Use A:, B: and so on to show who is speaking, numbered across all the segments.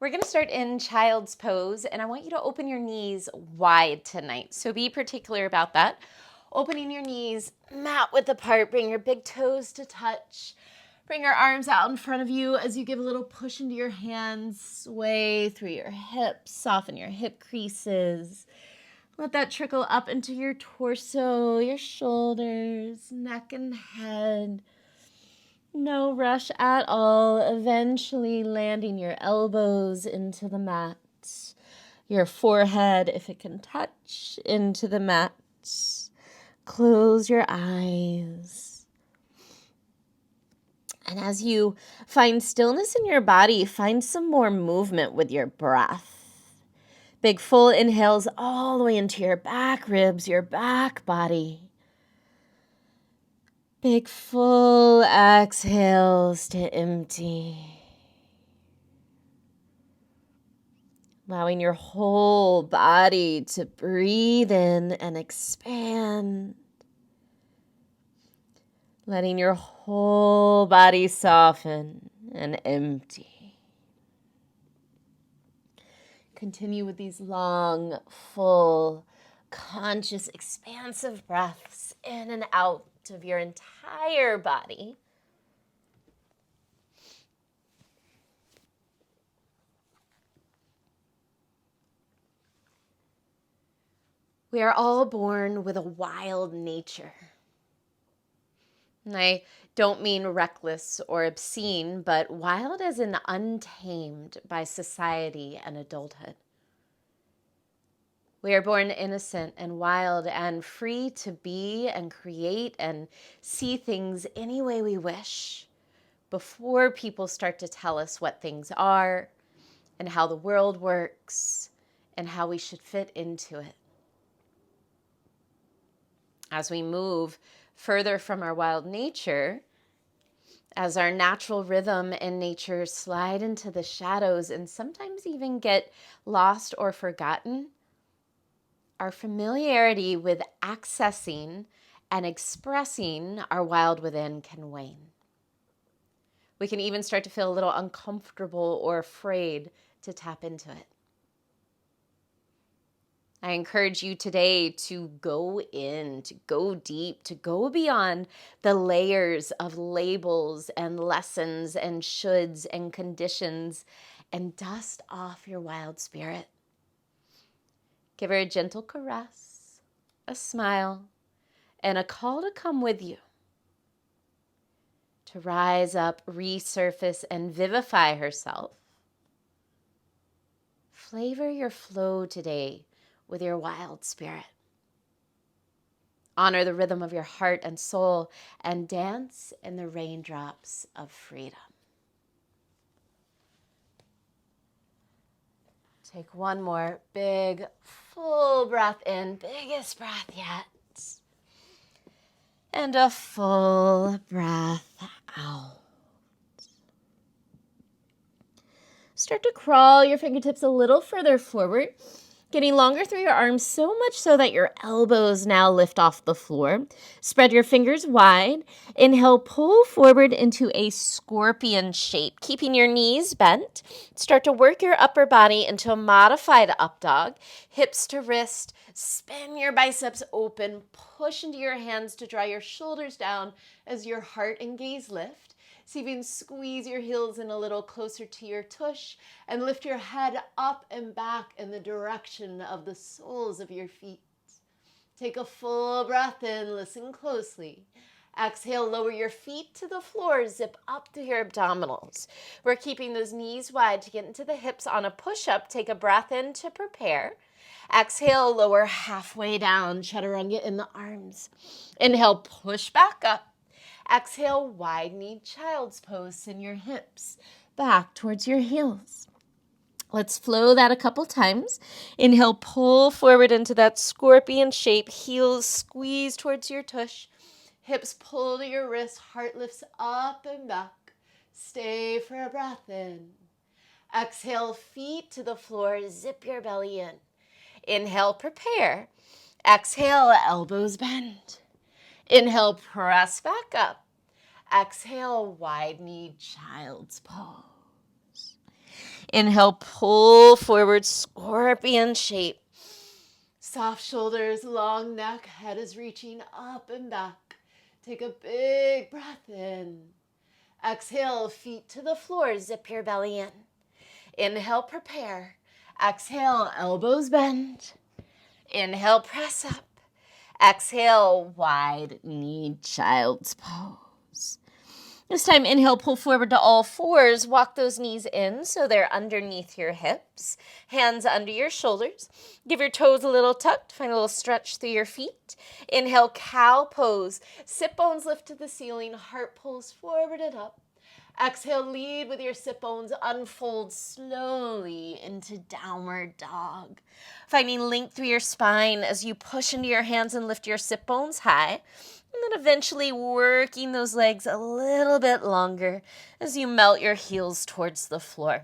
A: We're going to start in child's pose, and I want you to open your knees wide tonight. So be particular about that. Opening your knees mat width apart. Bring your big toes to touch. Bring your arms out in front of you as you give a little push into your hands. Sway through your hips. Soften your hip creases. Let that trickle up into your torso, your shoulders, neck and head. No rush at all, eventually landing your elbows into the mat, your forehead, if it can touch, into the mat. Close your eyes. And as you find stillness in your body, find some more movement with your breath. Big full inhales all the way into your back ribs, your back body. Big full exhales to empty. Allowing your whole body to breathe in and expand. Letting your whole body soften and empty. Continue with these long, full, conscious, expansive breaths in and out of your entire body. We are all born with a wild nature. And I don't mean reckless or obscene, but wild as in untamed by society and adulthood. We are born innocent and wild and free to be and create and see things any way we wish before people start to tell us what things are and how the world works and how we should fit into it. As we move further from our wild nature, as our natural rhythm and nature slide into the shadows and sometimes even get lost or forgotten, our familiarity with accessing and expressing our wild within can wane. We can even start to feel a little uncomfortable or afraid to tap into it. I encourage you today to go in, to go deep, to go beyond the layers of labels and lessons and shoulds and conditions and dust off your wild spirit. Give her a gentle caress, a smile, and a call to come with you. To rise up, resurface, and vivify herself. Flavor your flow today with your wild spirit. Honor the rhythm of your heart and soul and dance in the raindrops of freedom. Take one more big, full breath in, biggest breath yet. And a full breath out. Start to crawl your fingertips a little further forward, getting longer through your arms, so much so that your elbows now lift off the floor. Spread your fingers wide. Inhale, pull forward into a scorpion shape, keeping your knees bent. Start to work your upper body into a modified up dog. Hips to wrist, spin your biceps open, push into your hands to draw your shoulders down as your heart and gaze lift. See if you can squeeze your heels in a little closer to your tush and lift your head up and back in the direction of the soles of your feet. Take a full breath in, listen closely. Exhale, lower your feet to the floor, zip up to your abdominals. We're keeping those knees wide to get into the hips on a push-up. Take a breath in to prepare. Exhale, lower halfway down, chaturanga in the arms. Inhale, push back up. Exhale, wide knee child's pose, send your hips back towards your heels. Let's flow that a couple times. Inhale, pull forward into that scorpion shape, heels squeeze towards your tush, hips pull to your wrist, heart lifts up and back. Stay for a breath in. Exhale, feet to the floor, zip your belly in. Inhale, prepare. Exhale, elbows bend. Inhale, press back up. Exhale, wide knee child's pose. Inhale, pull forward, scorpion shape. Soft shoulders, long neck, head is reaching up and back. Take a big breath in. Exhale, feet to the floor, zip your belly in. Inhale, prepare. Exhale, elbows bend. Inhale, press up. Exhale, wide knee child's pose. This time, inhale, pull forward to all fours. Walk those knees in so they're underneath your hips. Hands under your shoulders. Give your toes a little tuck. Find a little stretch through your feet. Inhale, cow pose. Sit bones lift to the ceiling. Heart pulls forward and up. Exhale, lead with your sit bones. Unfold slowly into downward dog. Finding length through your spine as you push into your hands and lift your sit bones high. And then eventually working those legs a little bit longer as you melt your heels towards the floor.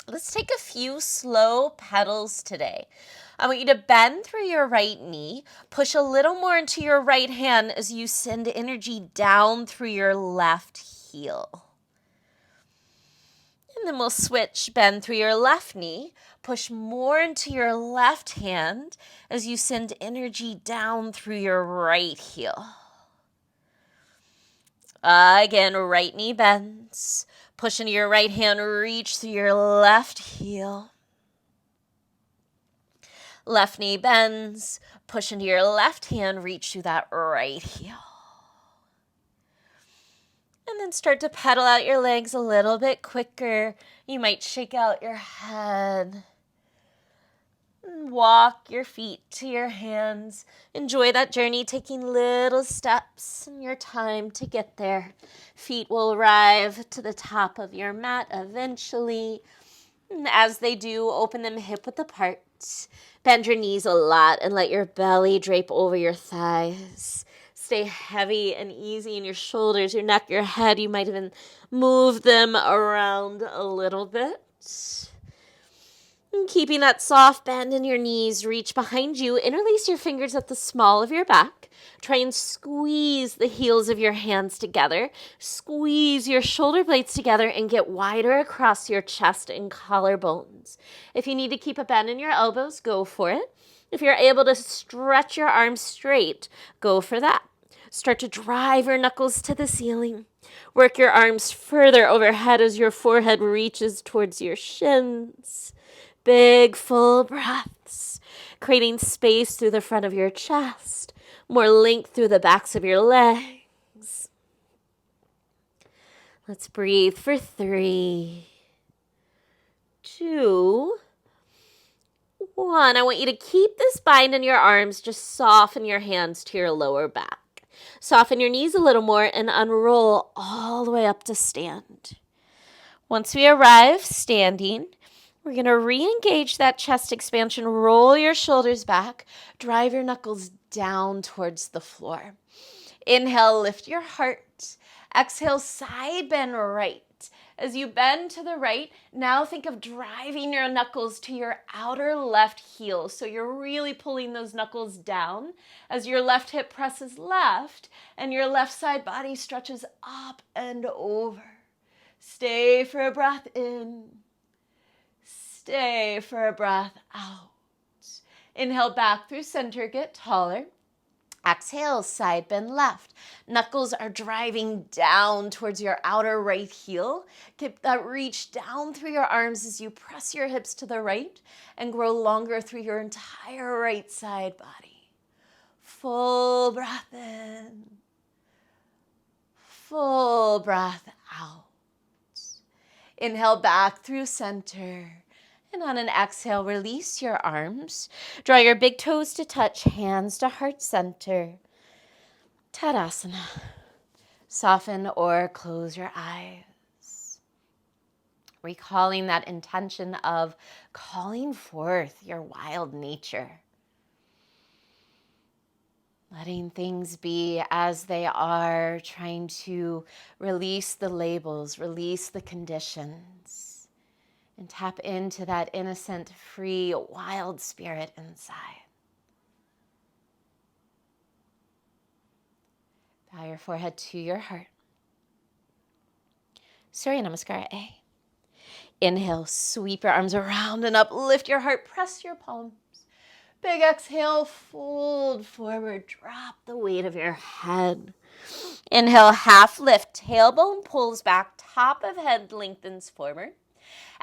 A: Let's take a few slow pedals today. I want you to bend through your right knee, push a little more into your right hand as you send energy down through your left heel. And then we'll switch, bend through your left knee, push more into your left hand as you send energy down through your right heel. Again, right knee bends. Push into your right hand, reach through your left heel. Left knee bends. Push into your left hand, reach through that right heel. And then start to pedal out your legs a little bit quicker. You might shake out your head. Walk your feet to your hands. Enjoy that journey, taking little steps in your time to get there. Feet will arrive to the top of your mat eventually. And as they do, open them hip width apart. Bend your knees a lot and let your belly drape over your thighs. Stay heavy and easy in your shoulders, your neck, your head. You might even move them around a little bit. And keeping that soft bend in your knees, reach behind you. Interlace your fingers at the small of your back. Try and squeeze the heels of your hands together. Squeeze your shoulder blades together and get wider across your chest and collarbones. If you need to keep a bend in your elbows, go for it. If you're able to stretch your arms straight, go for that. Start to drive your knuckles to the ceiling. Work your arms further overhead as your forehead reaches towards your shins. Big, full breaths, creating space through the front of your chest, more length through the backs of your legs. Let's breathe for 3, 2, 1. I want you to keep this bind in your arms. Just soften your hands to your lower back. Soften your knees a little more and unroll all the way up to stand. Once we arrive standing, we're going to re-engage that chest expansion. Roll your shoulders back. Drive your knuckles down towards the floor. Inhale, lift your heart. Exhale, side bend right. As you bend to the right, now think of driving your knuckles to your outer left heel. So you're really pulling those knuckles down as your left hip presses left and your left side body stretches up and over. Stay for a breath in. Stay for a breath out. Inhale back through center, get taller. Exhale, side bend left. Knuckles are driving down towards your outer right heel. Get that reach down through your arms as you press your hips to the right and grow longer through your entire right side body. Full breath in. Full breath out. Inhale back through center. And on an exhale, release your arms. Draw your big toes to touch, hands to heart center. Tadasana. Soften or close your eyes. Recalling that intention of calling forth your wild nature. Letting things be as they are, trying to release the labels, release the conditions. And tap into that innocent, free, wild spirit inside. Bow your forehead to your heart. Surya Namaskara A. Inhale, sweep your arms around and up. Lift your heart, press your palms. Big exhale, fold forward. Drop the weight of your head. Inhale, half lift. Tailbone pulls back. Top of head lengthens forward.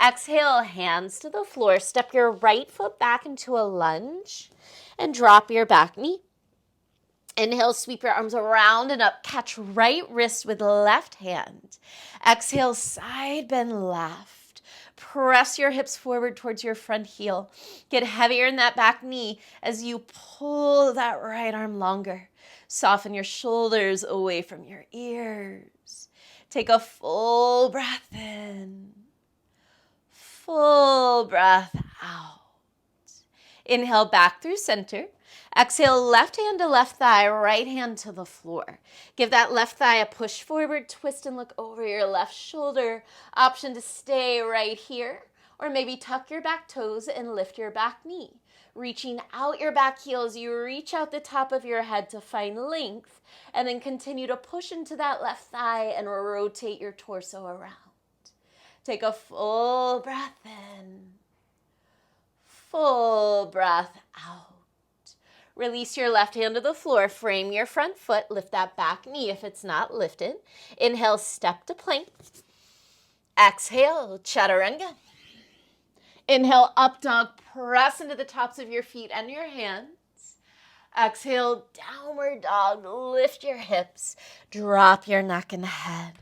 A: Exhale, hands to the floor. Step your right foot back into a lunge and drop your back knee. Inhale, sweep your arms around and up. Catch right wrist with left hand. Exhale, side bend left. Press your hips forward towards your front heel. Get heavier in that back knee as you pull that right arm longer. Soften your shoulders away from your ears. Take a full breath in. Full breath out. Inhale back through center. Exhale, left hand to left thigh, right hand to the floor. Give that left thigh a push forward, twist and look over your left shoulder. Option to stay right here, or maybe tuck your back toes and lift your back knee. Reaching out your back heel as you reach out the top of your head to find length, and then continue to push into that left thigh and rotate your torso around. Take a full breath in. Full breath out. Release your left hand to the floor. Frame your front foot. Lift that back knee if it's not lifted. Inhale, step to plank. Exhale, chaturanga. Inhale, up dog. Press into the tops of your feet and your hands. Exhale, downward dog. Lift your hips. Drop your neck and head.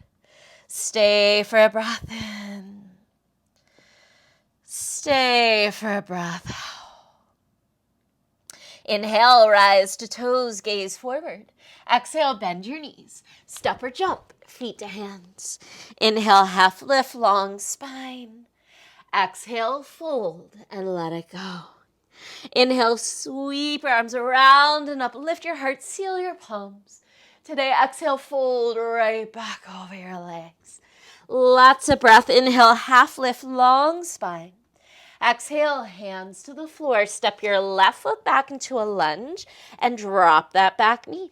A: Stay for a breath in. Stay for a breath out. Inhale, rise to toes, gaze forward. Exhale, bend your knees. Step or jump, feet to hands. Inhale, half lift, long spine. Exhale, fold and let it go. Inhale, sweep your arms around and up. Lift your heart, seal your palms. Today, exhale, fold right back over your legs. Lots of breath. Inhale, half lift, long spine. Exhale, hands to the floor. Step your left foot back into a lunge and drop that back knee.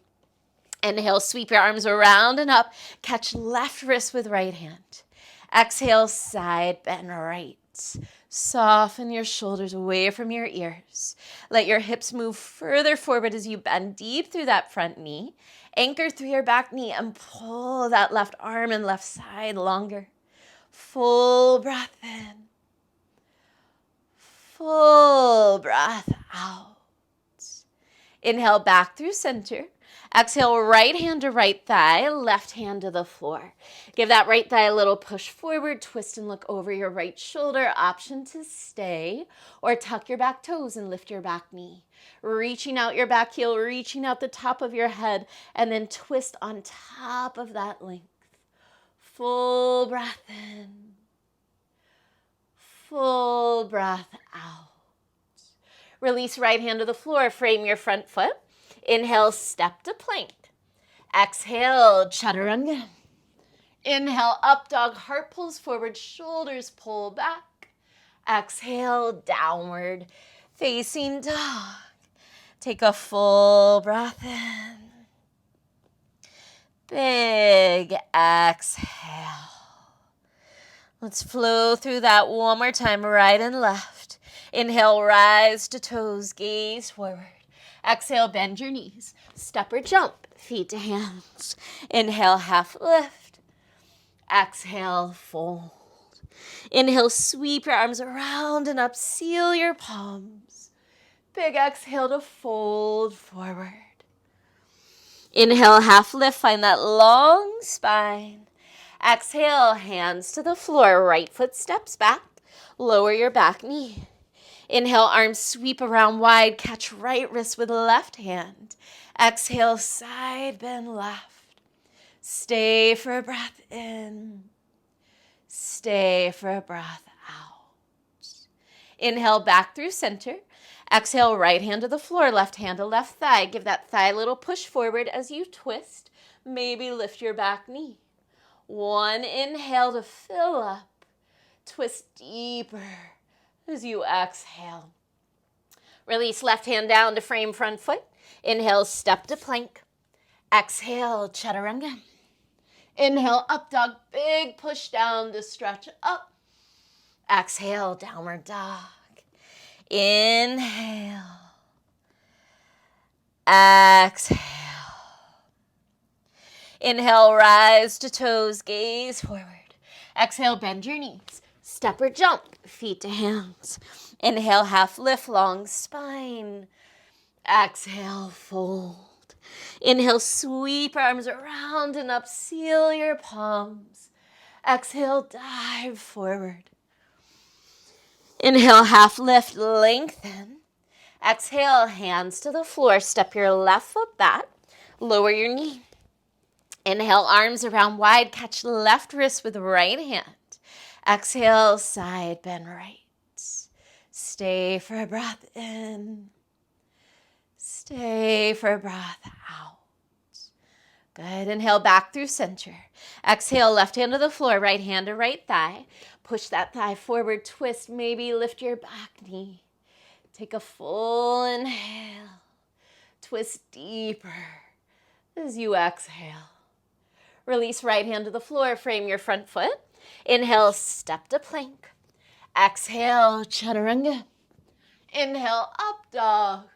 A: Inhale, sweep your arms around and up. Catch left wrist with right hand. Exhale, side bend right. Soften your shoulders away from your ears. Let your hips move further forward as you bend deep through that front knee. Anchor through your back knee and pull that left arm and left side longer. Full breath in. Full breath out. Inhale back through center. Exhale, right hand to right thigh, left hand to the floor. Give that right thigh a little push forward, twist and look over your right shoulder. Option to stay or tuck your back toes and lift your back knee. Reaching out your back heel, reaching out the top of your head, and then twist on top of that length. Full breath in. Full breath out. Release right hand to the floor. Frame your front foot. Inhale, step to plank. Exhale, chaturanga. Inhale, up dog. Heart pulls forward. Shoulders pull back. Exhale, downward facing dog. Take a full breath in. Big exhale. Let's flow through that one more time, right and left. Inhale, rise to toes, gaze forward. Exhale, bend your knees. Step or jump, feet to hands. Inhale, half lift. Exhale, fold. Inhale, sweep your arms around and up. Seal your palms. Big exhale to fold forward. Inhale, half lift. Find that long spine. Exhale, hands to the floor. Right foot steps back. Lower your back knee. Inhale, arms sweep around wide. Catch right wrist with left hand. Exhale, side bend left. Stay for a breath in. Stay for a breath out. Inhale, back through center. Exhale, right hand to the floor, left hand to left thigh. Give that thigh a little push forward as you twist. Maybe lift your back knee. One inhale to fill up. Twist deeper as you exhale. Release left hand down to frame front foot. Inhale, step to plank. Exhale, chaturanga. Inhale, up dog. Big push down to stretch up. Exhale, downward dog. Inhale. Exhale. Inhale, rise to toes, gaze forward. Exhale, bend your knees. Step or jump, feet to hands. Inhale, half lift, long spine. Exhale, fold. Inhale, sweep arms around and up, seal your palms. Exhale, dive forward. Inhale, half lift, lengthen. Exhale, hands to the floor. Step your left foot back. Lower your knee. Inhale, arms around wide. Catch left wrist with right hand. Exhale, side bend right. Stay for a breath in. Stay for a breath out. Good. Inhale, back through center. Exhale, left hand to the floor, right hand to right thigh. Push that thigh forward, twist, maybe lift your back knee. Take a full inhale. Twist deeper as you exhale. Release right hand to the floor, frame your front foot. Inhale, step to plank. Exhale, chaturanga. Inhale, up dog.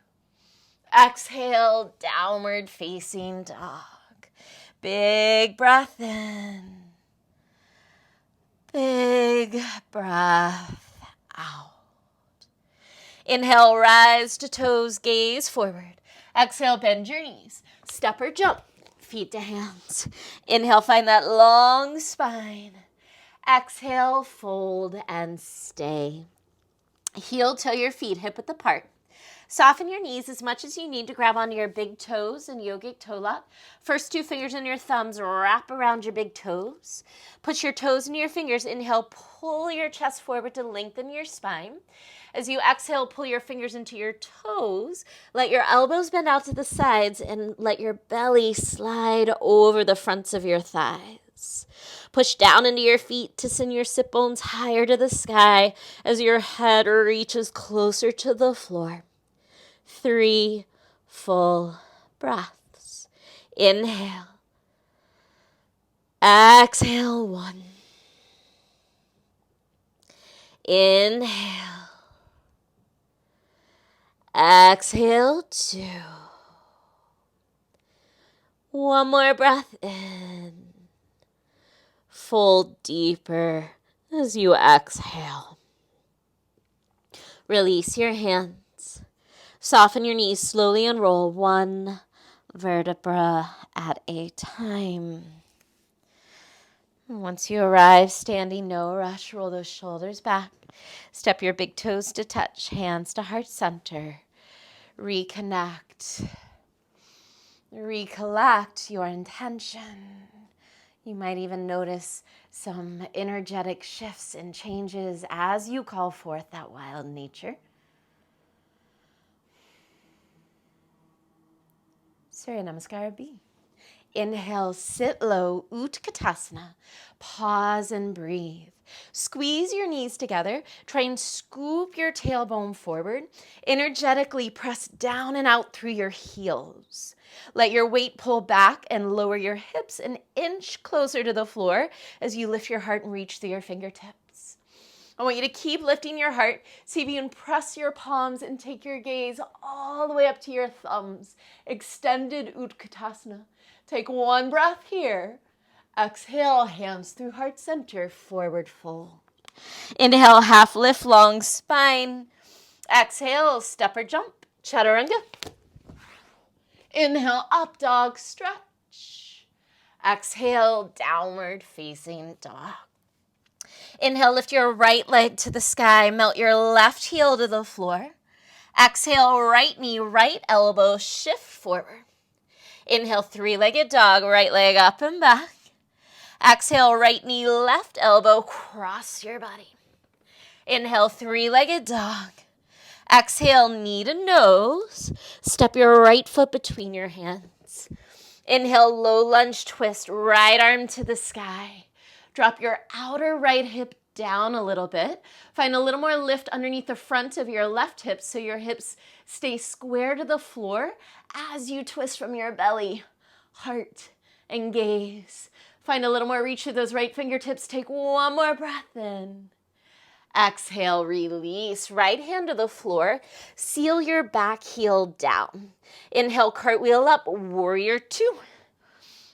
A: Exhale, downward facing dog. Big breath in. Big breath out. Inhale, rise to toes, gaze forward. Exhale, bend your knees. Step or jump, feet to hands. Inhale, find that long spine. Exhale, fold and stay. Heel toe your feet hip width apart. Soften your knees as much as you need to grab onto your big toes in yogic toe lock. First two fingers and your thumbs wrap around your big toes. Push your toes into your fingers. Inhale, pull your chest forward to lengthen your spine. As you exhale, pull your fingers into your toes. Let your elbows bend out to the sides and let your belly slide over the fronts of your thighs. Push down into your feet to send your sit bones higher to the sky as your head reaches closer to the floor. 3 full breaths. Inhale. Exhale, 1. Inhale. Exhale, 2. One more breath in. Fold deeper as you exhale. Release your hands. Soften your knees, slowly unroll 1 vertebra at a time. Once you arrive standing, no rush, roll those shoulders back. Step your big toes to touch, hands to heart center. Reconnect. Recollect your intention. You might even notice some energetic shifts and changes as you call forth that wild nature. Surya Namaskara B. Inhale, sit low, Utkatasana. Pause and breathe. Squeeze your knees together. Try and scoop your tailbone forward. Energetically press down and out through your heels. Let your weight pull back and lower your hips an inch closer to the floor as you lift your heart and reach through your fingertips. I want you to keep lifting your heart. See if you can press your palms and take your gaze all the way up to your thumbs. Extended Utkatasana. Take 1 breath here. Exhale, hands through heart center, forward fold. Inhale, half lift, long spine. Exhale, step or jump, chaturanga. Inhale, up dog, stretch. Exhale, downward facing dog. Inhale, lift your right leg to the sky, melt your left heel to the floor. Exhale, right knee, right elbow, shift forward. Inhale, 3-legged dog, right leg up and back. Exhale, right knee, left elbow, cross your body. Inhale, 3-legged dog. Exhale, knee to nose. Step your right foot between your hands. Inhale, low lunge twist, right arm to the sky. Drop your outer right hip down a little bit. Find a little more lift underneath the front of your left hip so your hips stay square to the floor as you twist from your belly, heart, and gaze. Find a little more reach through those right fingertips. Take 1 more breath in. Exhale, release. Right hand to the floor. Seal your back heel down. Inhale, cartwheel up, warrior two.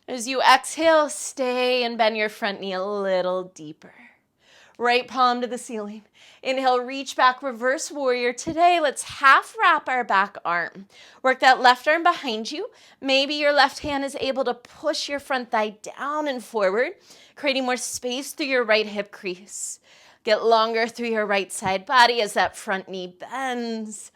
A: As you exhale, stay and bend your front knee a little deeper. Right palm to the ceiling. Inhale, reach back, reverse warrior. Today, let's half wrap our back arm. Work that left arm behind you. Maybe your left hand is able to push your front thigh down and forward, creating more space through your right hip crease. Get longer through your right side body as that front knee bends.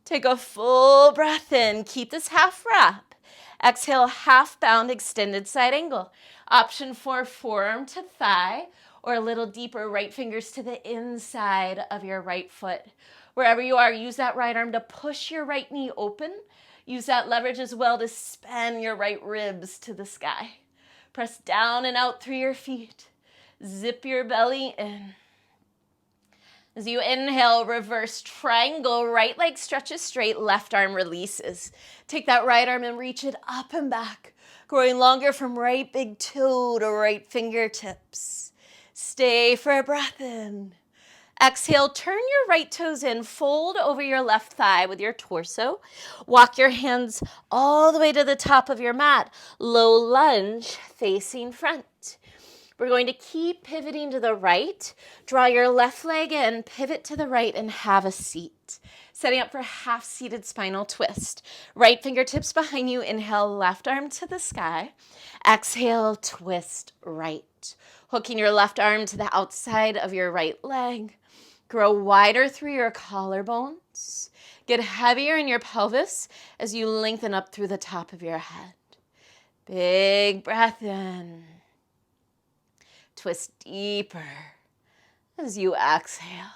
A: Take a full breath in. Keep this half wrap. Exhale, half bound, extended side angle. Option 4, forearm to thigh, or a little deeper, right fingers to the inside of your right foot. Wherever you are, use that right arm to push your right knee open. Use that leverage as well to spin your right ribs to the sky. Press down and out through your feet. Zip your belly in. As you inhale, reverse triangle, right leg stretches straight, left arm releases. Take that right arm and reach it up and back, growing longer from right big toe to right fingertips. Stay for a breath in. Exhale, turn your right toes in, fold over your left thigh with your torso. Walk your hands all the way to the top of your mat. Low lunge, facing front. We're going to keep pivoting to the right. Draw your left leg in, pivot to the right, and have a seat. Setting up for half-seated spinal twist. Right fingertips behind you. Inhale, left arm to the sky. Exhale, twist right. Hooking your left arm to the outside of your right leg. Grow wider through your collarbones. Get heavier in your pelvis as you lengthen up through the top of your head. Big breath in. Twist deeper as you exhale.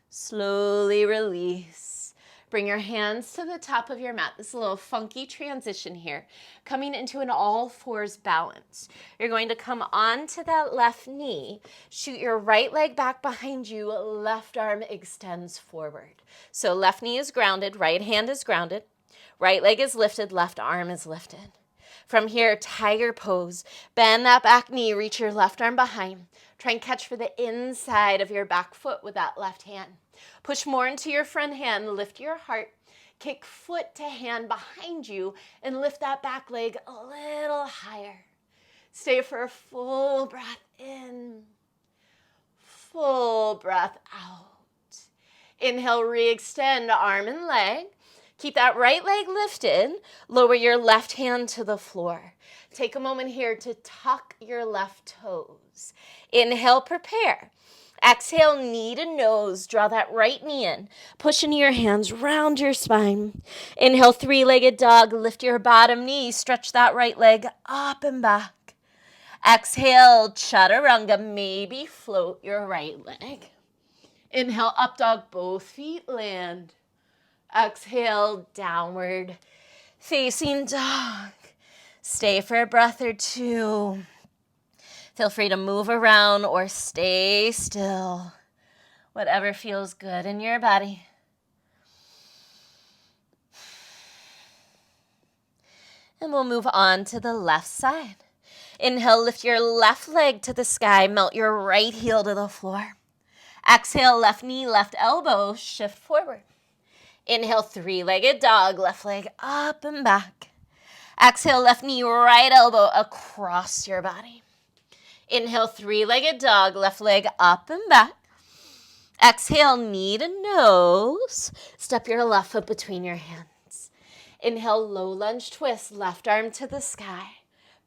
A: Slowly release. Bring your hands to the top of your mat. This is a little funky transition here. Coming into an all fours balance. You're going to come onto that left knee. Shoot your right leg back behind you. Left arm extends forward. So left knee is grounded. Right hand is grounded. Right leg is lifted. Left arm is lifted. From here, tiger pose. Bend that back knee, reach your left arm behind. Try and catch for the inside of your back foot with that left hand. Push more into your front hand, lift your heart. Kick foot to hand behind you and lift that back leg a little higher. Stay for a full breath in, full breath out. Inhale, re-extend arm and leg. Keep that right leg lifted. Lower your left hand to the floor. Take a moment here to tuck your left toes. Inhale, prepare. Exhale, knee to nose. Draw that right knee in. Push into your hands, round your spine. Inhale, three-legged dog. Lift your bottom knee. Stretch that right leg up and back. Exhale, chaturanga. Maybe float your right leg. Inhale, up dog. Both feet land. Exhale, downward facing dog. Stay for a breath or two. Feel free to move around or stay still. Whatever feels good in your body. And we'll move on to the left side. Inhale, lift your left leg to the sky. Melt your right heel to the floor. Exhale, left knee, left elbow, shift forward. Inhale, three-legged dog, left leg up and back. Exhale, left knee, right elbow across your body. Inhale, three-legged dog, left leg up and back. Exhale, knee to nose. Step your left foot between your hands. Inhale, low lunge twist, left arm to the sky.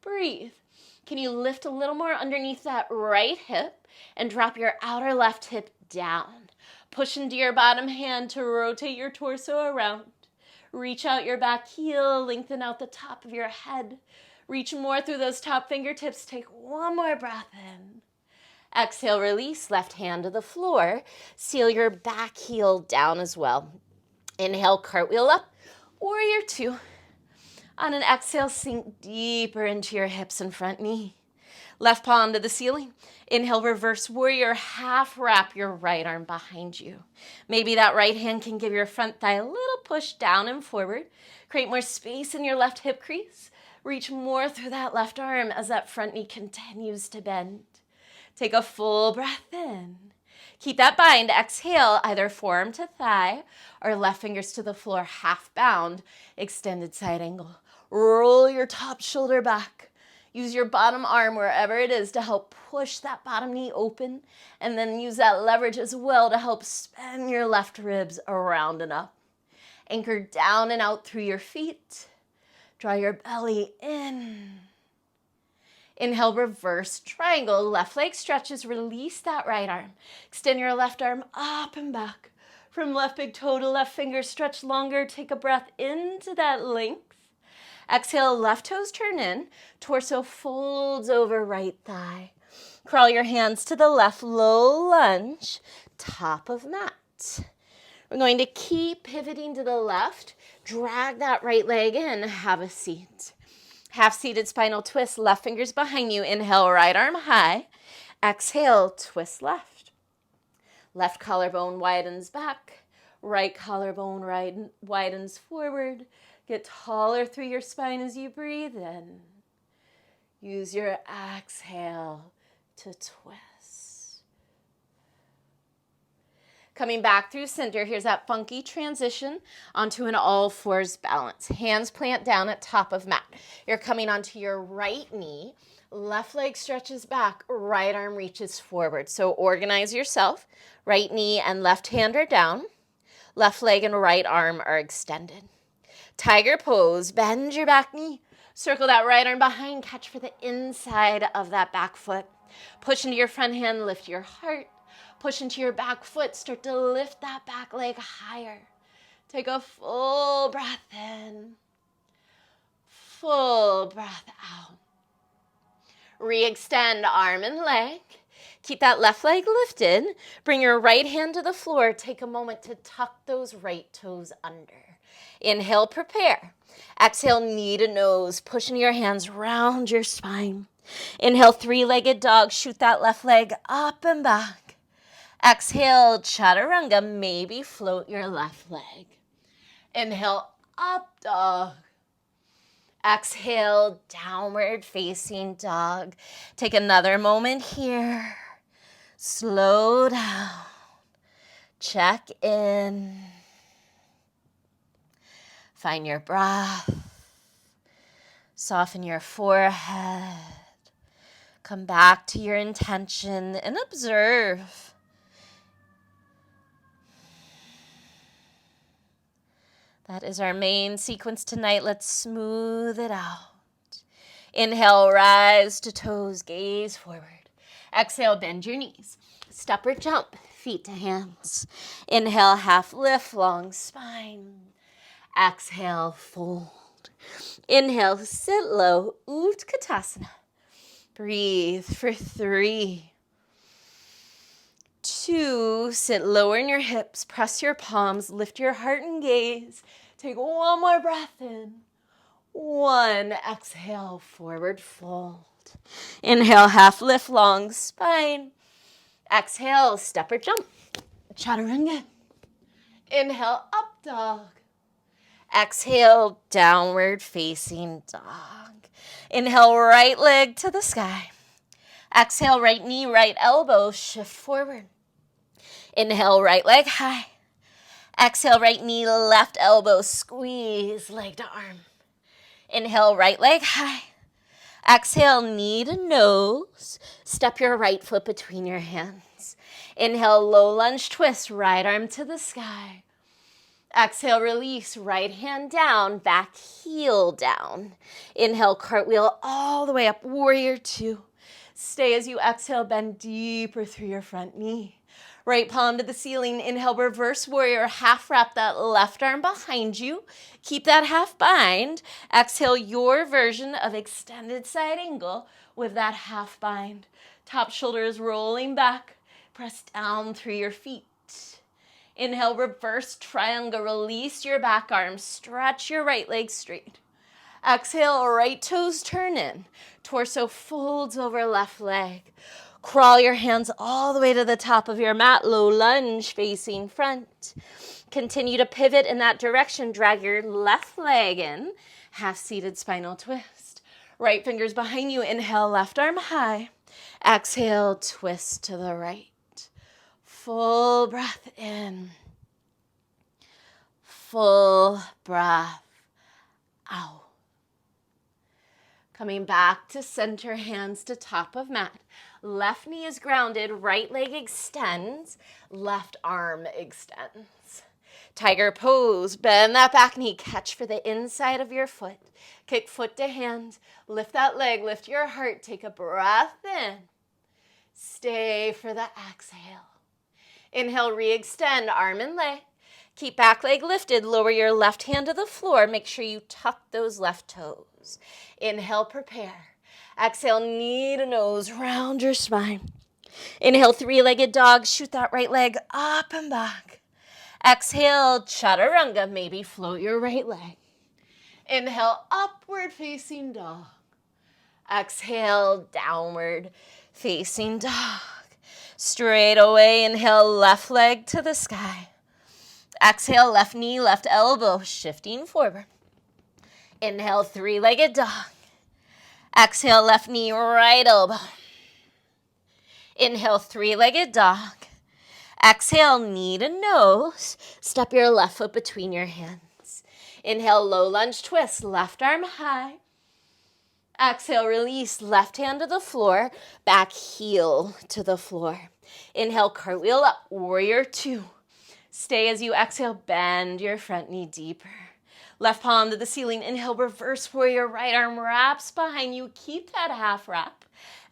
A: Breathe. Can you lift a little more underneath that right hip and drop your outer left hip down? Push into your bottom hand to rotate your torso around. Reach out your back heel, lengthen out the top of your head. Reach more through those top fingertips. Take one more breath in. Exhale, release, left hand to the floor. Seal your back heel down as well. Inhale, cartwheel up, warrior two. On an exhale, sink deeper into your hips and front knee. Left palm to the ceiling. Inhale, reverse warrior, half wrap your right arm behind you. Maybe that right hand can give your front thigh a little push down and forward. Create more space in your left hip crease. Reach more through that left arm as that front knee continues to bend. Take a full breath in. Keep that bind. Exhale, either forearm to thigh or left fingers to the floor, half bound, extended side angle. Roll your top shoulder back. Use your bottom arm wherever it is to help push that bottom knee open, and then use that leverage as well to help spin your left ribs around and up. Anchor down and out through your feet. Draw your belly in. Inhale, reverse triangle. Left leg stretches. Release that right arm. Extend your left arm up and back. From left big toe to left finger, stretch longer. Take a breath into that length. Exhale, left toes turn in. Torso folds over right thigh. Crawl your hands to the left, low lunge. Top of mat. We're going to keep pivoting to the left. Drag that right leg in. Have a seat. Half-seated spinal twist, left fingers behind you. Inhale, right arm high. Exhale, twist left. Left collarbone widens back. Right collarbone widens forward. Get taller through your spine as you breathe in. Use your exhale to twist. Coming back through center, here's that funky transition onto an all fours balance. Hands plant down at top of mat. You're coming onto your right knee. Left leg stretches back, right arm reaches forward. So organize yourself. Right knee and left hand are down. Left leg and right arm are extended. Tiger pose, bend your back knee. Circle that right arm behind, catch for the inside of that back foot. Push into your front hand, lift your heart. Push into your back foot, start to lift that back leg higher. Take a full breath in. Full breath out. Re-extend arm and leg. Keep that left leg lifted. Bring your right hand to the floor. Take a moment to tuck those right toes under. Inhale, prepare. Exhale, knee to nose. Pushing your hands round your spine. Inhale, three-legged dog. Shoot that left leg up and back. Exhale, chaturanga. Maybe float your left leg. Inhale, up dog. Exhale, downward facing dog. Take another moment here. Slow down. Check in. Find your breath. Soften your forehead. Come back to your intention and observe. That is our main sequence tonight. Let's smooth it out. Inhale, rise to toes, gaze forward. Exhale, bend your knees. Step or jump, feet to hands. Inhale, half lift, long spine. Exhale, fold. Inhale, sit low, Utkatasana. Breathe for 3, 2, sit lower in your hips, press your palms, lift your heart and gaze. Take one more breath in. 1, exhale, forward fold. Inhale, half lift, long spine. Exhale, step or jump, chaturanga. Inhale, up dog. Exhale, downward facing dog. Inhale, right leg to the sky. Exhale, right knee, right elbow, shift forward. Inhale, right leg high. Exhale, right knee, left elbow, squeeze leg to arm. Inhale, right leg high. Exhale, knee to nose. Step your right foot between your hands. Inhale, low lunge twist, right arm to the sky. Exhale, release, right hand down, back heel down. Inhale, cartwheel all the way up, warrior 2. Stay as you exhale, bend deeper through your front knee. Right palm to the ceiling. Inhale, reverse warrior. Half wrap that left arm behind you. Keep that half bind. Exhale, your version of extended side angle with that half bind. Top shoulder is rolling back. Press down through your feet. Inhale, reverse triangle. Release your back arm. Stretch your right leg straight. Exhale, right toes turn in. Torso folds over left leg. Crawl your hands all the way to the top of your mat. Low lunge facing front. Continue to pivot in that direction. Drag your left leg in. Half seated spinal twist. Right fingers behind you. Inhale, left arm high. Exhale, twist to the right. Full breath in. Full breath out. Coming back to center, hands to top of mat. Left knee is grounded, right leg extends, left arm extends. Tiger pose, bend that back knee, catch for the inside of your foot. Kick foot to hand, lift that leg, lift your heart, take a breath in. Stay for the exhale. Inhale, re-extend, arm and leg. Keep back leg lifted, lower your left hand to the floor. Make sure you tuck those left toes. Inhale, prepare. Exhale, knee to nose, round your spine. Inhale, three-legged dog, shoot that right leg up and back. Exhale, chaturanga, maybe float your right leg. Inhale, upward facing dog. Exhale, downward facing dog. Straight away, inhale, left leg to the sky. Exhale, left knee, left elbow, shifting forward. Inhale, three-legged dog. Exhale, left knee, right elbow. Inhale, three-legged dog. Exhale, knee to nose. Step your left foot between your hands. Inhale, low lunge twist, left arm high. Exhale, release, left hand to the floor, back heel to the floor. Inhale, cartwheel up, warrior two. Stay as you exhale, bend your front knee deeper. Left palm to the ceiling. Inhale, reverse warrior, right arm wraps behind you. Keep that half wrap.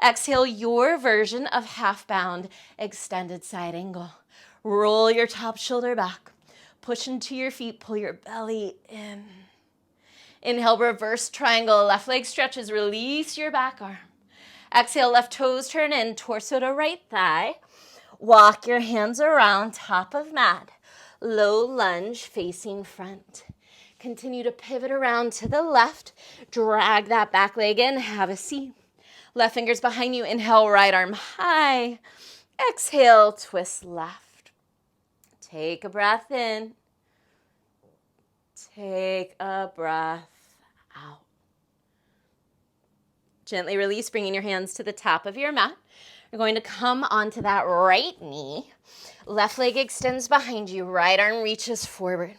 A: Exhale, your version of half bound, extended side angle. Roll your top shoulder back. Push into your feet, pull your belly in. Inhale, reverse triangle, left leg stretches, release your back arm. Exhale, left toes turn in, torso to right thigh. Walk your hands around, top of mat. Low lunge facing front. Continue to pivot around to the left. Drag that back leg in, have a seat. Left fingers behind you, inhale, right arm high. Exhale, twist left. Take a breath in. Take a breath out. Gently release, bringing your hands to the top of your mat. You're going to come onto that right knee. Left leg extends behind you. Right arm reaches forward.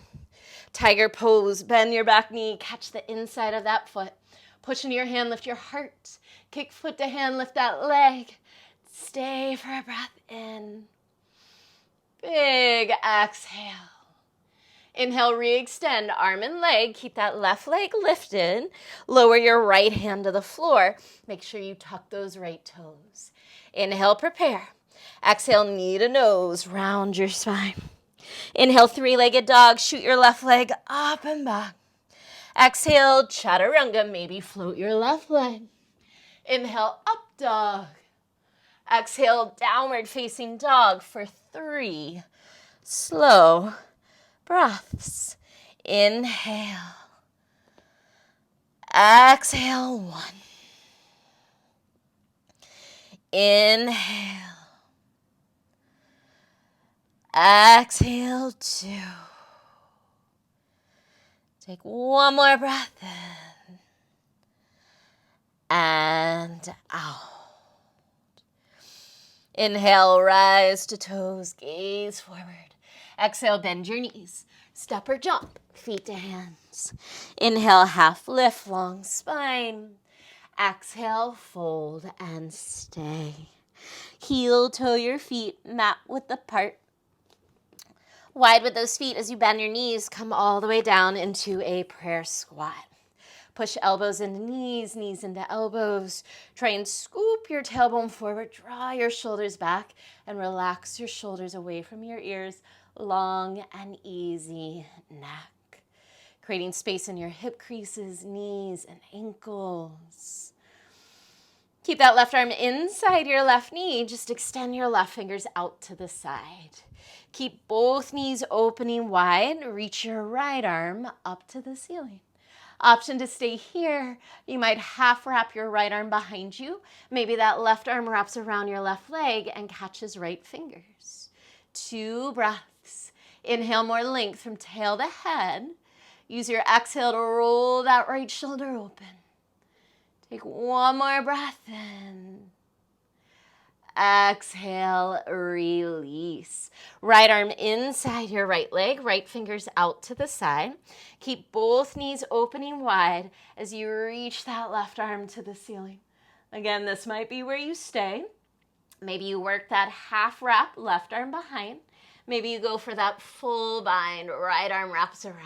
A: Tiger pose. Bend your back knee. Catch the inside of that foot. Push into your hand. Lift your heart. Kick foot to hand. Lift that leg. Stay for a breath in. Big exhale. Inhale, re-extend, arm and leg. Keep that left leg lifted. Lower your right hand to the floor. Make sure you tuck those right toes. Inhale, prepare. Exhale, knee to nose, round your spine. Inhale, three-legged dog. Shoot your left leg up and back. Exhale, chaturanga, maybe float your left leg. Inhale, up dog. Exhale, downward facing dog for 3 slow breaths. Inhale. Exhale, 1. Inhale. Exhale, 2. Take one more breath in. And out. Inhale, rise to toes, gaze forward. Exhale, bend your knees. Step or jump, feet to hands. Inhale, half lift, long spine. Exhale, fold and stay. Heel toe your feet, mat width apart. Wide with those feet as you bend your knees, come all the way down into a prayer squat. Push elbows into knees, knees into elbows. Try and scoop your tailbone forward, draw your shoulders back, and relax your shoulders away from your ears. Long and easy neck. Creating space in your hip creases, knees, and ankles. Keep that left arm inside your left knee. Just extend your left fingers out to the side. Keep both knees opening wide. Reach your right arm up to the ceiling. Option to stay here. You might half wrap your right arm behind you. Maybe that left arm wraps around your left leg and catches right fingers. 2 breaths. Inhale, more length from tail to head. Use your exhale to roll that right shoulder open. Take one more breath in. Exhale, release. Right arm inside your right leg, right fingers out to the side. Keep both knees opening wide as you reach that left arm to the ceiling. Again, this might be where you stay. Maybe you work that half wrap, left arm behind. Maybe you go for that full bind, right arm wraps around.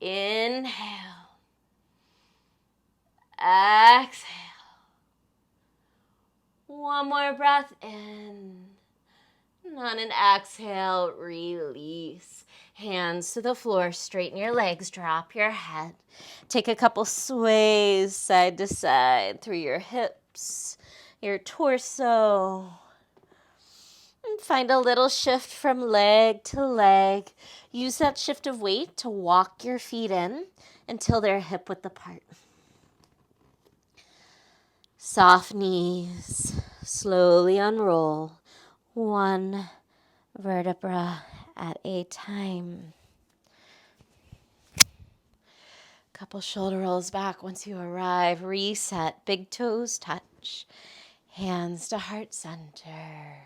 A: Inhale. Exhale. One more breath in. And on an exhale, release. Hands to the floor, straighten your legs, drop your head. Take a couple sways side to side through your hips, your torso. And find a little shift from leg to leg. Use that shift of weight to walk your feet in until they're hip width apart. Soft knees, slowly unroll, one vertebra at a time. Couple shoulder rolls back once you arrive. Reset, big toes touch, hands to heart center.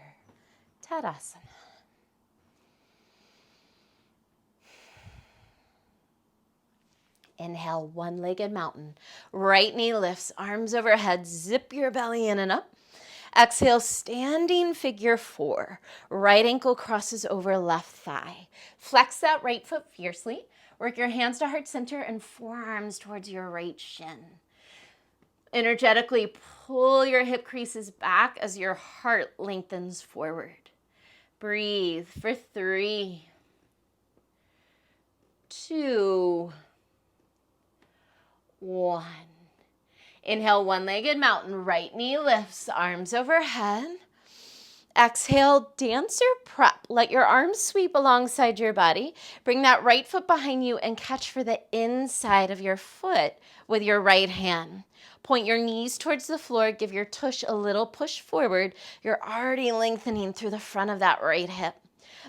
A: Tadasana. Inhale, one-legged mountain. Right knee lifts, arms overhead. Zip your belly in and up. Exhale, standing figure 4. Right ankle crosses over left thigh. Flex that right foot fiercely. Work your hands to heart center and forearms towards your right shin. Energetically pull your hip creases back as your heart lengthens forward. Breathe for 3, 2, 1. Inhale, one-legged mountain. Right knee lifts, arms overhead. Exhale, dancer prep. Let your arms sweep alongside your body. Bring that right foot behind you and catch for the inside of your foot with your right hand. Point your knees towards the floor. Give your tush a little push forward. You're already lengthening through the front of that right hip.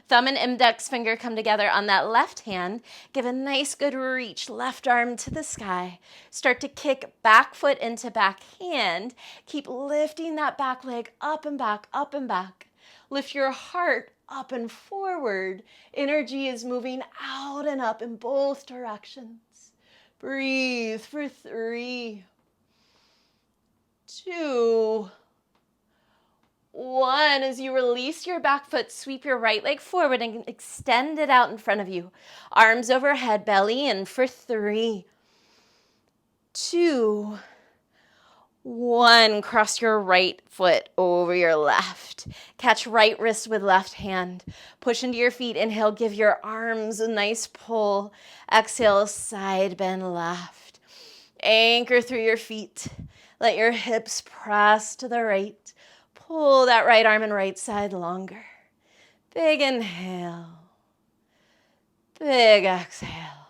A: Thumb and index finger come together on that left hand. Give a nice good reach, left arm to the sky. Start to kick back foot into back hand. Keep lifting that back leg up and back, up and back. Lift your heart up and forward. Energy is moving out and up in both directions. Breathe for 3, 2, 1. As you release your back foot, sweep your right leg forward and extend it out in front of you. Arms overhead, belly in for 3, 2, 1. Cross your right foot over your left. Catch right wrist with left hand. Push into your feet. Inhale, give your arms a nice pull. Exhale, side bend left. Anchor through your feet. Let your hips press to the right. Pull that right arm and right side longer. Big inhale. Big exhale.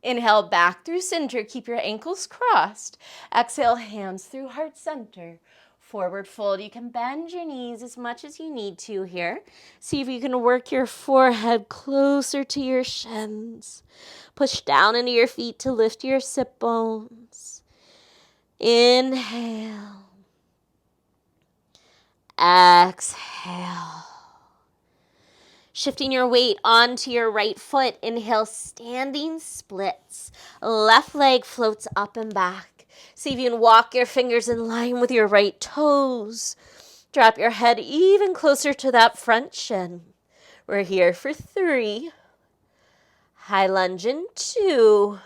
A: Inhale back through center. Keep your ankles crossed. Exhale, hands through heart center. Forward fold. You can bend your knees as much as you need to here. See if you can work your forehead closer to your shins. Push down into your feet to lift your sit bones. Inhale. Exhale. Shifting your weight onto your right foot. Inhale, standing splits. Left leg floats up and back. See if you can walk your fingers in line with your right toes. Drop your head even closer to that front shin. We're here for 3. High lunge in 2.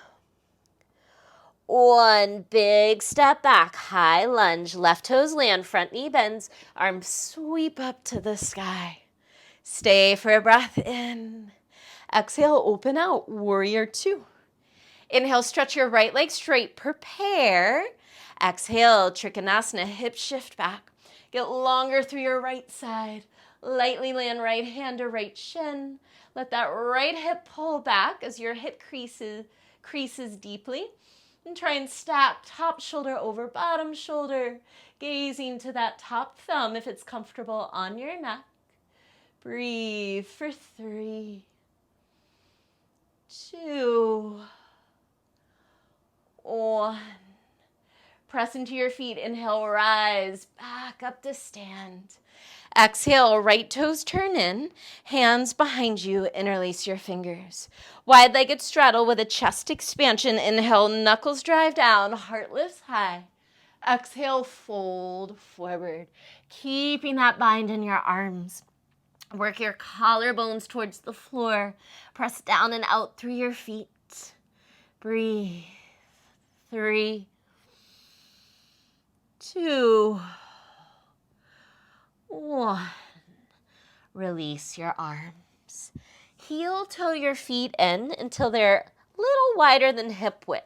A: 1. Big step back. High lunge. Left toes land. Front knee bends. Arms sweep up to the sky. Stay for a breath in. Exhale, open out. Warrior 2. Inhale, stretch your right leg straight. Prepare. Exhale, Trikonasana, hip shift back. Get longer through your right side. Lightly land right hand to right shin. Let that right hip pull back as your hip creases deeply. And try and stack top shoulder over bottom shoulder, gazing to that top thumb if it's comfortable on your neck. Breathe for 3, 2, 1. Press into your feet. Inhale, rise back up to stand. Exhale, right toes turn in, hands behind you, interlace your fingers. Wide-legged straddle with a chest expansion. Inhale, knuckles drive down, heart lifts high. Exhale, fold forward, keeping that bind in your arms. Work your collarbones towards the floor. Press down and out through your feet. Breathe. 3, 2, 1. Release your arms. Heel toe your feet in until they're a little wider than hip width.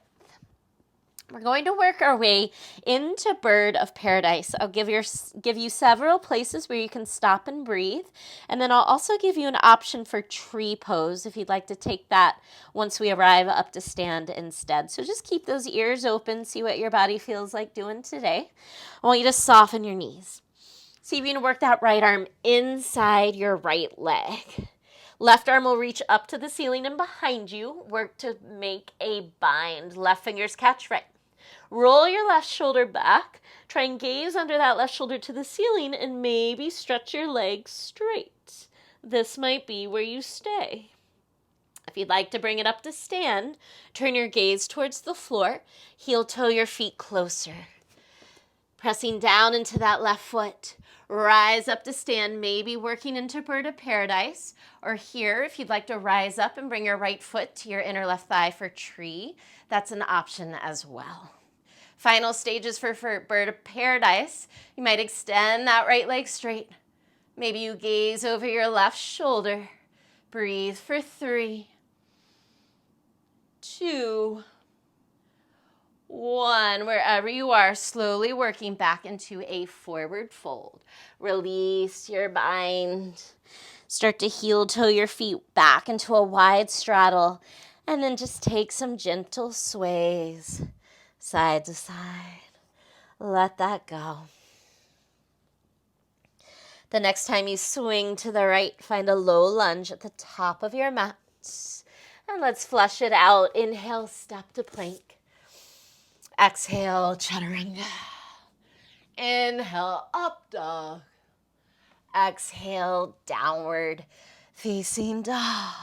A: We're going to work our way into Bird of Paradise. I'll give you several places where you can stop and breathe. And then I'll also give you an option for tree pose if you'd like to take that once we arrive up to stand instead. So just keep those ears open, see what your body feels like doing today. I want you to soften your knees. See if you can work that right arm inside your right leg. Left arm will reach up to the ceiling and behind you. Work to make a bind. Left fingers catch right. Roll your left shoulder back. Try and gaze under that left shoulder to the ceiling and maybe stretch your legs straight. This might be where you stay. If you'd like to bring it up to stand, turn your gaze towards the floor. Heel toe your feet closer. Pressing down into that left foot. Rise up to stand, maybe working into Bird of Paradise. Or here, if you'd like to rise up and bring your right foot to your inner left thigh for tree, that's an option as well. Final stages for Bird of Paradise. You might extend that right leg straight. Maybe you gaze over your left shoulder. Breathe for 3, 2, 1. Wherever you are, slowly working back into a forward fold. Release your bind. Start to heel toe your feet back into a wide straddle. And then just take some gentle sways side to side. Let that go. The next time you swing to the right, find a low lunge at the top of your mat. And let's flush it out. Inhale, step to plank. Exhale, chaturanga. Inhale, up dog. Exhale, downward facing dog.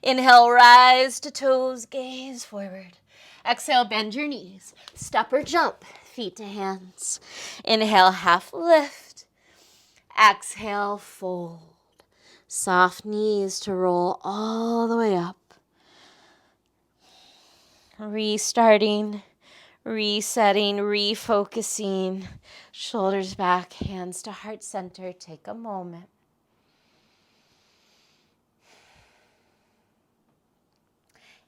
A: Inhale, rise to toes, gaze forward. Exhale, bend your knees. Step or jump, feet to hands. Inhale, half lift. Exhale, fold. Soft knees to roll all the way up. Restarting, resetting, refocusing. Shoulders back, hands to heart center. Take a moment.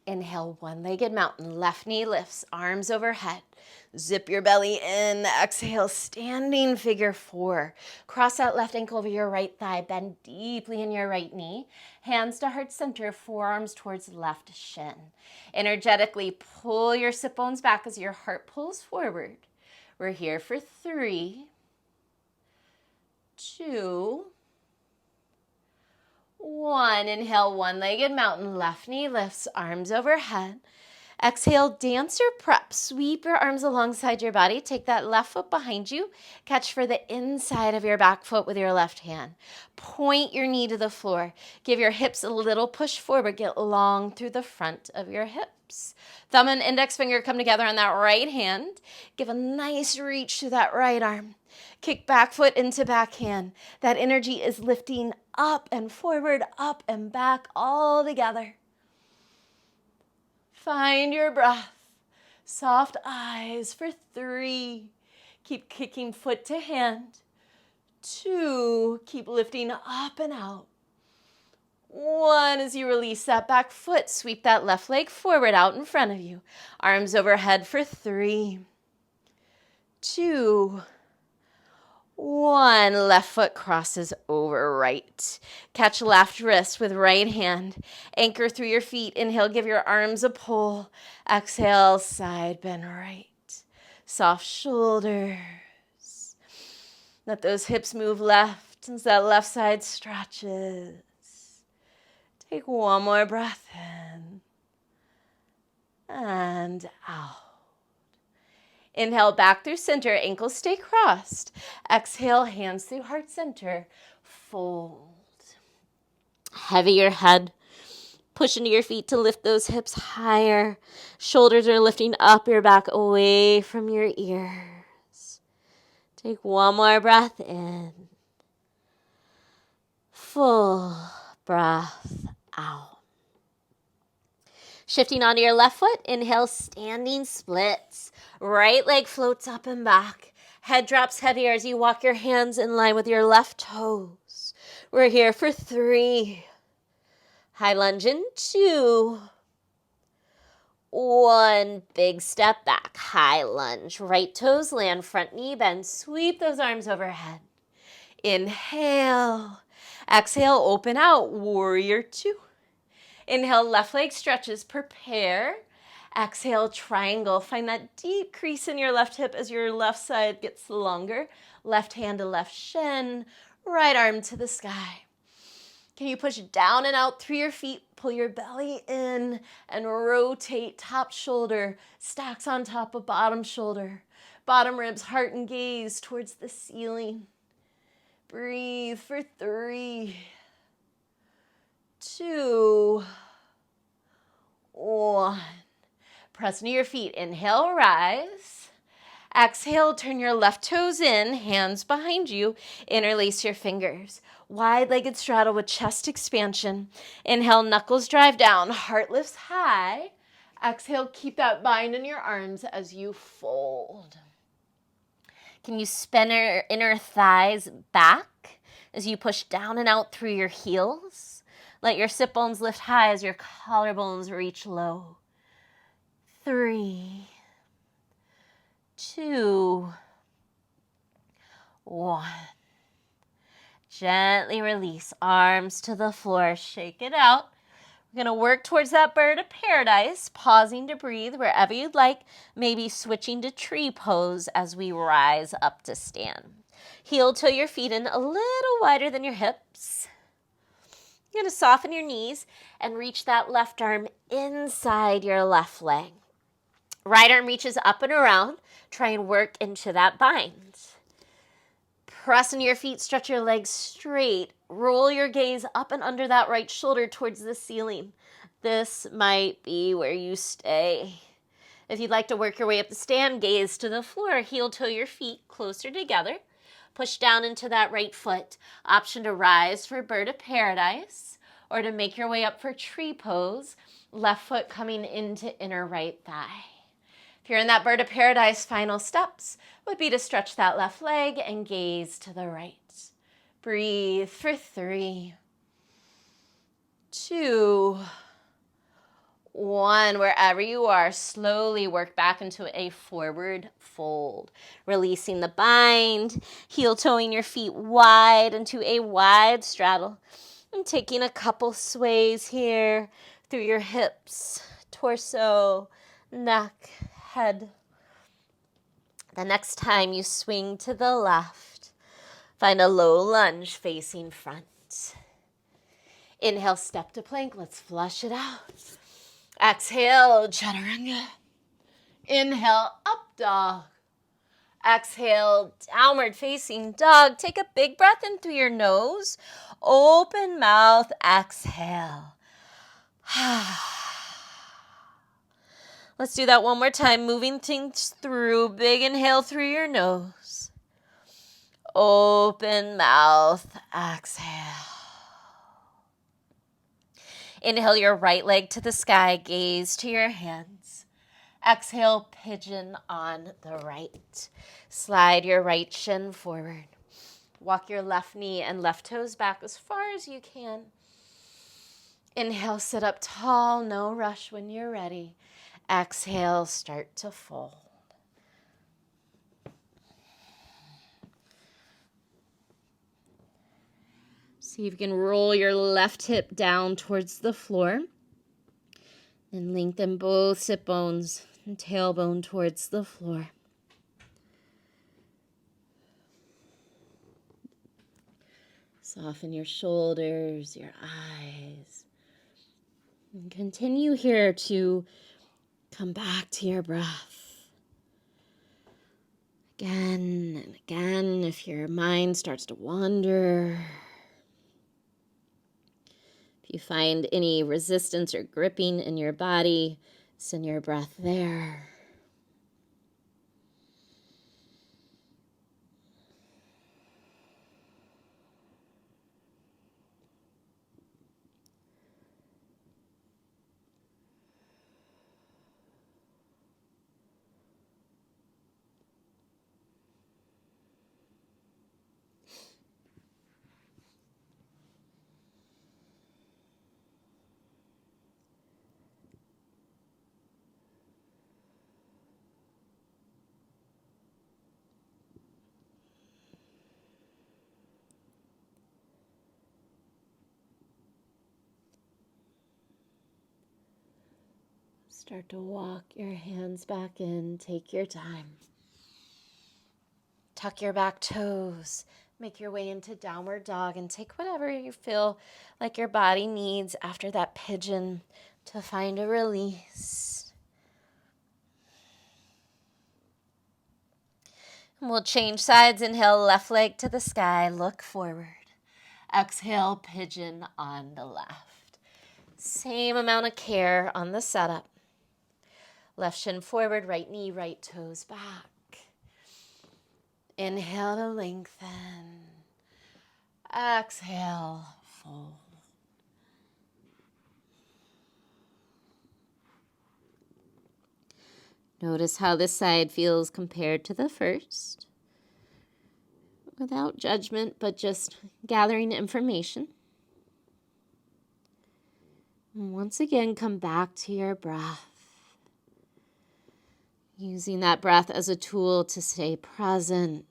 A: Inhale, one-legged mountain. Left knee lifts, arms overhead. Zip your belly in. Exhale, standing figure 4. Cross that left ankle over your right thigh. Bend deeply in your right knee. Hands to heart center, forearms towards left shin. Energetically pull your sit bones back as your heart pulls forward. We're here for 3, 2, 1. Inhale, one-legged mountain. Left knee lifts, arms overhead. Exhale, dance or prep. Sweep your arms alongside your body. Take that left foot behind you. Catch for the inside of your back foot with your left hand. Point your knee to the floor. Give your hips a little push forward. Get long through the front of your hips. Thumb and index finger come together on that right hand. Give a nice reach to that right arm. Kick back foot into back hand. That energy is lifting up and forward, up and back, all together. Find your breath. Soft eyes for 3. Keep kicking foot to hand. 2. Keep lifting up and out. 1. As you release that back foot, sweep that left leg forward out in front of you. Arms overhead for 3, 2, 1. Left foot crosses over right. Catch left wrist with right hand. Anchor through your feet. Inhale, give your arms a pull. Exhale, side bend right. Soft shoulders. Let those hips move left as that left side stretches. Take one more breath in and out. Inhale, back through center, ankles stay crossed. Exhale, hands through heart center. Fold. Heavy your head. Push into your feet to lift those hips higher. Shoulders are lifting up your back, away from your ears. Take one more breath in. Full breath out. Shifting onto your left foot, inhale, standing splits. Right leg floats up and back. Head drops heavier as you walk your hands in line with your left toes. We're here for 3. High lunge in 2. 1. Big step back. High lunge. Right toes land, front knee bend. Sweep those arms overhead. Inhale. Exhale, open out. Warrior 2. Inhale, left leg stretches, prepare. Exhale, triangle. Find that deep crease in your left hip as your left side gets longer. Left hand to left shin, right arm to the sky. Can you push down and out through your feet? Pull your belly in and rotate top shoulder, stacks on top of bottom shoulder. Bottom ribs, heart and gaze towards the ceiling. Breathe for 3, 2, 1. Press into your feet. Inhale, rise. Exhale, turn your left toes in, hands behind you. Interlace your fingers. Wide-legged straddle with chest expansion. Inhale, knuckles drive down. Heart lifts high. Exhale, keep that bind in your arms as you fold. Can you spin your inner thighs back as you push down and out through your heels? Let your sit bones lift high as your collarbones reach low. 3, 2, 1. Gently release, arms to the floor, shake it out. We're going to work towards that bird of paradise, pausing to breathe wherever you'd like, maybe switching to tree pose as we rise up to stand. Heel toe your feet in a little wider than your hips. You're going to soften your knees and reach that left arm inside your left leg. Right arm reaches up and around. Try and work into that bind. Press into your feet, stretch your legs straight. Roll your gaze up and under that right shoulder towards the ceiling. This might be where you stay. If you'd like to work your way up the stand, gaze to the floor. Heel toe your feet closer together. Push down into that right foot. Option to rise for bird of paradise or to make your way up for tree pose. Left foot coming into inner right thigh. If you're in that bird of paradise, final steps would be to stretch that left leg and gaze to the right. Breathe for 3, 2, 1. Wherever you are, slowly work back into a forward fold. Releasing the bind, heel toeing your feet wide into a wide straddle. And taking a couple sways here through your hips, torso, neck, head. The next time you swing to the left, find a low lunge facing front. Inhale, step to plank. Let's flush it out. Exhale, chaturanga. Inhale, up dog. Exhale, downward facing dog. Take a big breath in through your nose. Open mouth, exhale. Let's do that one more time, moving things through. Big inhale through your nose. Open mouth, exhale. Inhale your right leg to the sky, gaze to your hands. Exhale, pigeon on the right. Slide your right shin forward. Walk your left knee and left toes back as far as you can. Inhale, sit up tall, no rush when you're ready. Exhale, start to fold. See if you can roll your left hip down towards the floor. And lengthen both sit bones and tailbone towards the floor. Soften your shoulders, your eyes. And continue here to come back to your breath. Again and again, if your mind starts to wander, if you find any resistance or gripping in your body, send your breath there. Start to walk your hands back in. Take your time. Tuck your back toes. Make your way into downward dog and take whatever you feel like your body needs after that pigeon to find a release. And we'll change sides. Inhale, left leg to the sky. Look forward. Exhale, pigeon on the left. Same amount of care on the setup. Left shin forward, right knee, right toes back. Inhale to lengthen. Exhale, fold. Notice how this side feels compared to the first. Without judgment, but just gathering information. And once again, come back to your breath. Using that breath as a tool to stay present,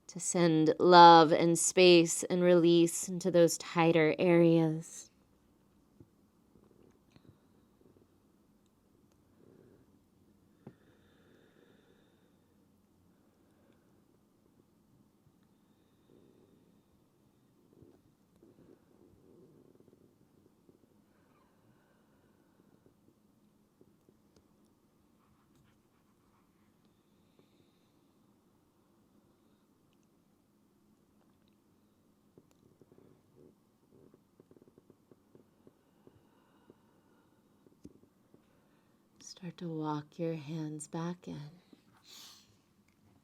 A: to send love and space and release into those tighter areas. Start to walk your hands back in.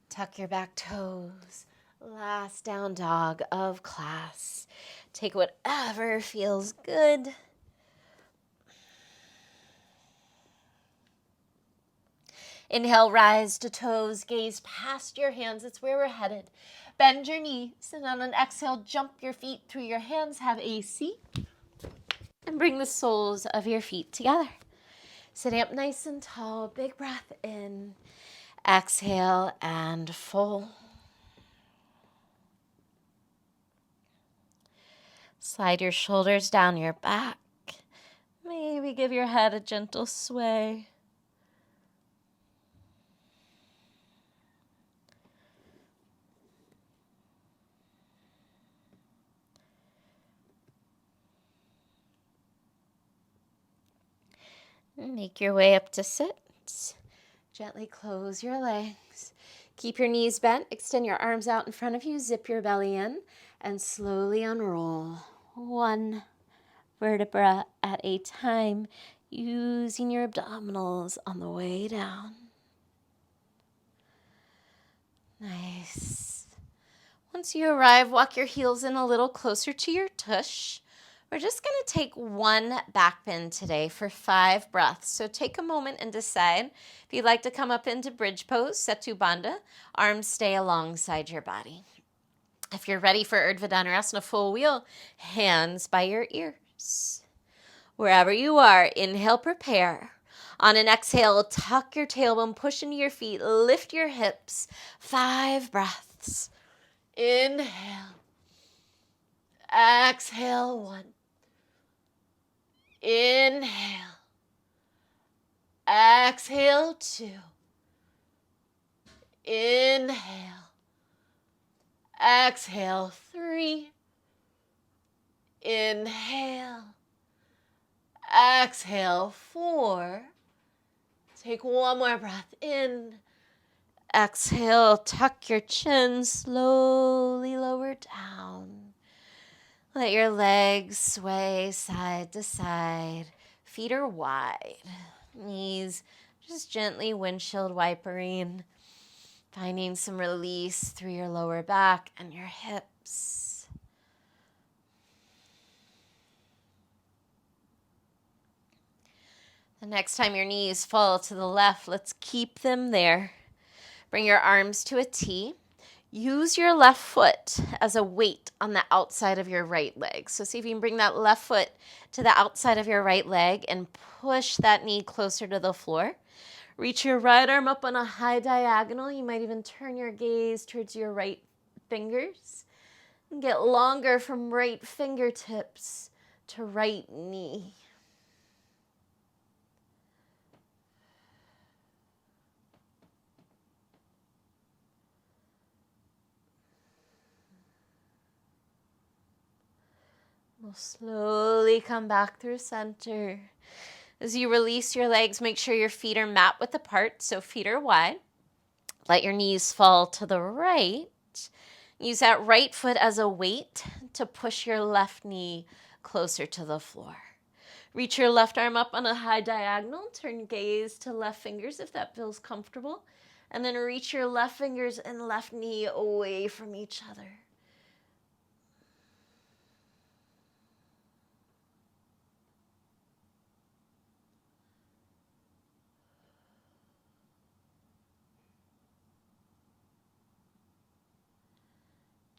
A: Tuck your back toes. Last down dog of class. Take whatever feels good. Inhale, rise to toes, gaze past your hands. It's where we're headed. Bend your knees, and on an exhale, jump your feet through your hands. Have a seat. And bring the soles of your feet together. Sitting up nice and tall, big breath in, exhale and fold. Slide your shoulders down your back. Maybe give your head a gentle sway. Make your way up to sit. Gently close your legs. Keep your knees bent. Extend your arms out in front of you. Zip your belly in and slowly unroll. One vertebra at a time, using your abdominals on the way down. Nice. Once you arrive, walk your heels in a little closer to your tush. We're just going to take one back bend today for 5 breaths. So take a moment and decide if you'd like to come up into bridge pose, Setu Bandha. Arms stay alongside your body. If you're ready for Urdhva Dhanurasana full wheel, hands by your ears. Wherever you are, inhale, prepare. On an exhale, tuck your tailbone, push into your feet, lift your hips. 5 breaths. Inhale. Exhale, 1. Inhale. Exhale, 2. Inhale. Exhale, 3. Inhale. Exhale, 4. Take one more breath in. Exhale, tuck your chin, slowly lower down. Let your legs sway side to side. Feet are wide. Knees just gently windshield wipering. Finding some release through your lower back and your hips. The next time your knees fall to the left, let's keep them there. Bring your arms to a T. Use your left foot as a weight on the outside of your right leg. So see if you can bring that left foot to the outside of your right leg and push that knee closer to the floor. Reach your right arm up on a high diagonal. You might even turn your gaze towards your right fingers. And get longer from right fingertips to right knee. We'll slowly come back through center. As you release your legs, make sure your feet are mat width apart, so feet are wide. Let your knees fall to the right. Use that right foot as a weight to push your left knee closer to the floor. Reach your left arm up on a high diagonal. Turn gaze to left fingers if that feels comfortable. And then reach your left fingers and left knee away from each other.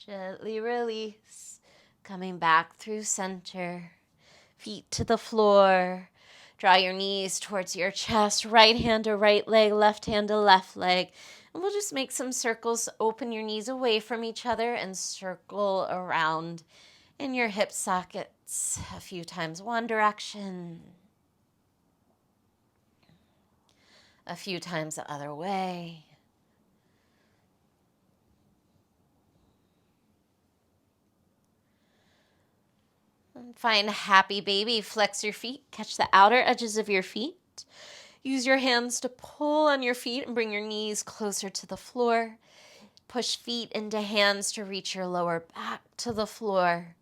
A: Gently release, coming back through center. Feet to the floor. Draw your knees towards your chest. Right hand to right leg, left hand to left leg. And we'll just make some circles. Open your knees away from each other and circle around in your hip sockets a few times. One direction. A few times the other way. Find happy baby. Flex your feet. Catch the outer edges of your feet. Use your hands to pull on your feet and bring your knees closer to the floor. Push feet into hands to reach your lower back to the floor.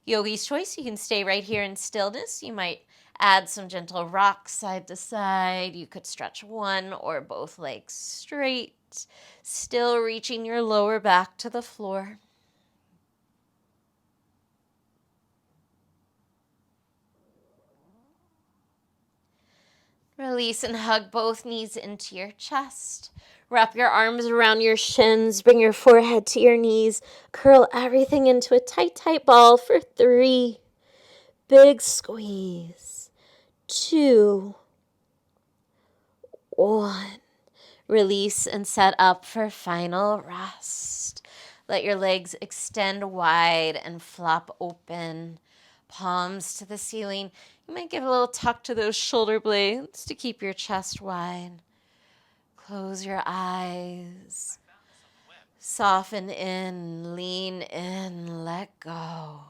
A: Yogi's choice, you can stay right here in stillness. You might add some gentle rocks side to side. You could stretch one or both legs straight, still reaching your lower back to the floor. Release and hug both knees into your chest. Wrap your arms around your shins. Bring your forehead to your knees. Curl everything into a tight, tight ball for 3. Big squeeze. 2. 1. Release and set up for final rest. Let your legs extend wide and flop open. Palms to the ceiling. You might give a little tuck to those shoulder blades to keep your chest wide. Close your eyes. Soften in, lean in, let go.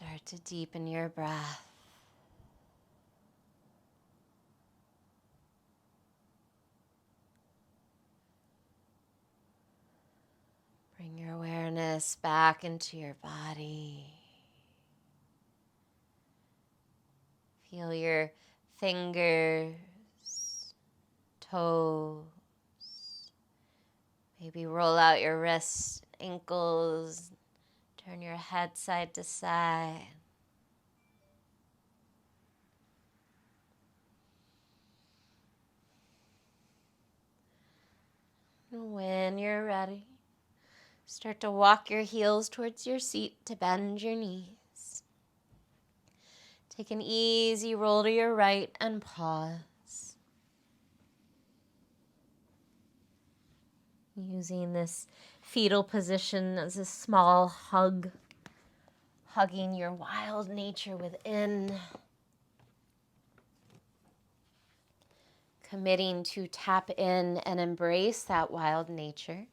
A: Start to deepen your breath. Bring your awareness back into your body. Feel your fingers, toes. Maybe roll out your wrists, ankles. Turn your head side to side. And when you're ready, start to walk your heels towards your seat to bend your knees. Take an easy roll to your right and pause. Using this fetal position as a small hug, hugging your wild nature within. Committing to tap in and embrace that wild nature.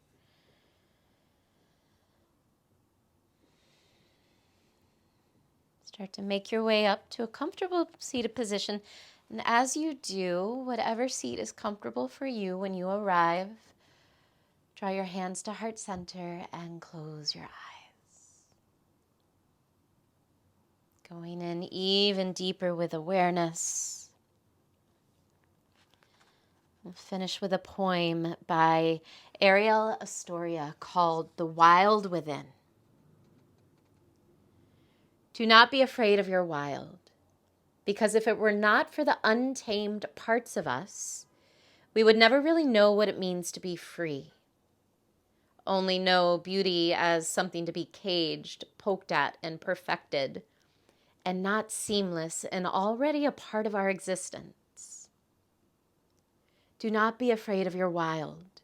A: Start to make your way up to a comfortable seated position. And as you do, whatever seat is comfortable for you when you arrive, draw your hands to heart center and close your eyes. Going in even deeper with awareness. We'll finish with a poem by Ariel Astoria called The Wild Within. Do not be afraid of your wild, because if it were not for the untamed parts of us, we would never really know what it means to be free. Only know beauty as something to be caged, poked at, and perfected, and not seamless and already a part of our existence. Do not be afraid of your wild,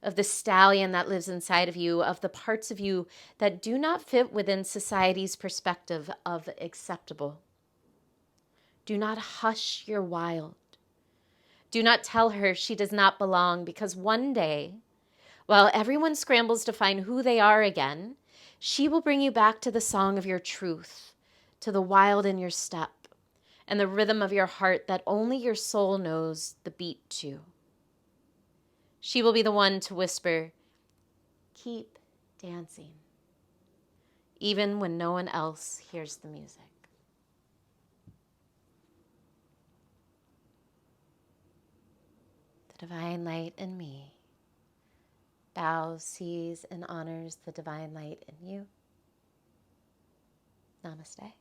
A: of the stallion that lives inside of you, of the parts of you that do not fit within society's perspective of acceptable. Do not hush your wild. Do not tell her she does not belong, because one day, while everyone scrambles to find who they are again, she will bring you back to the song of your truth, to the wild in your step, and the rhythm of your heart that only your soul knows the beat to. She will be the one to whisper, "Keep dancing," even when no one else hears the music. The divine light in me bows, sees, and honors the divine light in you. Namaste.